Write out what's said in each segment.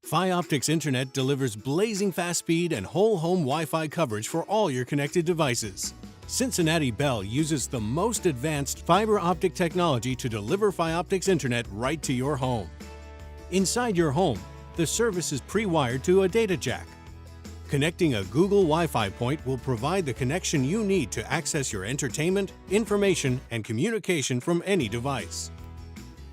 Fioptics Internet delivers blazing fast speed and whole home Wi-Fi coverage for all your connected devices. Cincinnati Bell uses the most advanced fiber optic technology to deliver Fioptics Internet right to your home. Inside your home, the service is pre-wired to a data jack. Connecting a Google Wi-Fi point will provide the connection you need to access your entertainment, information, and communication from any device.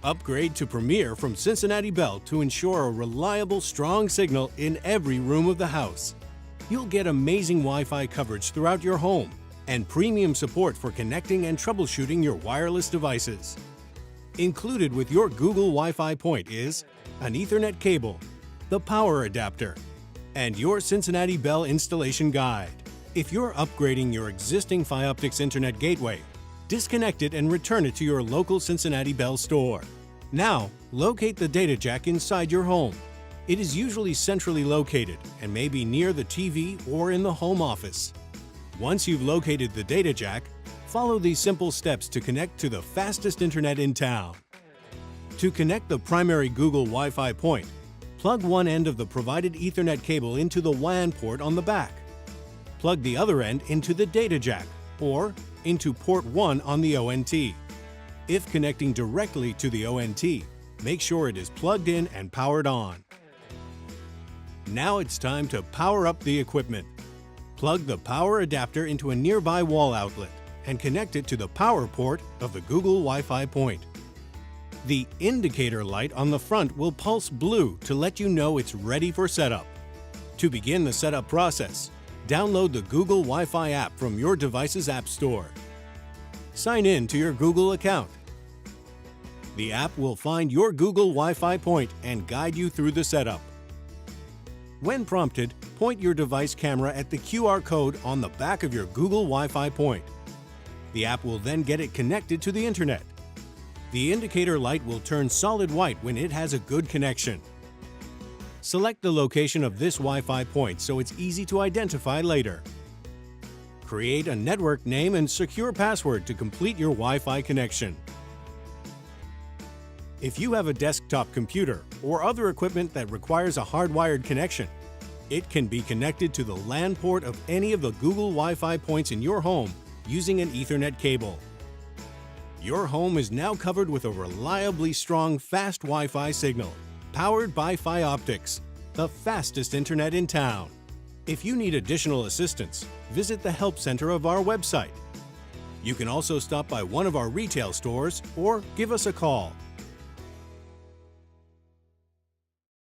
Upgrade to Premier from Cincinnati Bell to ensure a reliable, strong signal in every room of the house. You'll get amazing Wi-Fi coverage throughout your home and premium support for connecting and troubleshooting your wireless devices. Included with your Google Wi-Fi Point is an Ethernet cable, the power adapter, and your Cincinnati Bell installation guide. If you're upgrading your existing Fioptics Internet gateway, disconnect it and return it to your local Cincinnati Bell store. Now, locate the data jack inside your home. It is usually centrally located and may be near the TV or in the home office. Once you've located the data jack, follow these simple steps to connect to the fastest internet in town. To connect the primary Google Wi-Fi point, plug one end of the provided Ethernet cable into the WAN port on the back. Plug the other end into the data jack or into port 1 on the ONT. If connecting directly to the ONT, make sure it is plugged in and powered on. Now it's time to power up the equipment. Plug the power adapter into a nearby wall outlet and connect it to the power port of the Google Wi-Fi point. The indicator light on the front will pulse blue to let you know it's ready for setup. To begin the setup process, download the Google Wi-Fi app from your device's app store. Sign in to your Google account. The app will find your Google Wi-Fi point and guide you through the setup. When prompted, point your device camera at the QR code on the back of your Google Wi-Fi point. The app will then get it connected to the internet. The indicator light will turn solid white when it has a good connection. Select the location of this Wi-Fi point so it's easy to identify later. Create a network name and secure password to complete your Wi-Fi connection. If you have a desktop computer or other equipment that requires a hardwired connection, it can be connected to the LAN port of any of the Google Wi-Fi points in your home using an Ethernet cable. Your home is now covered with a reliably strong, fast Wi-Fi signal, powered by Fioptics, the fastest internet in town. If you need additional assistance, visit the Help Center of our website. You can also stop by one of our retail stores or give us a call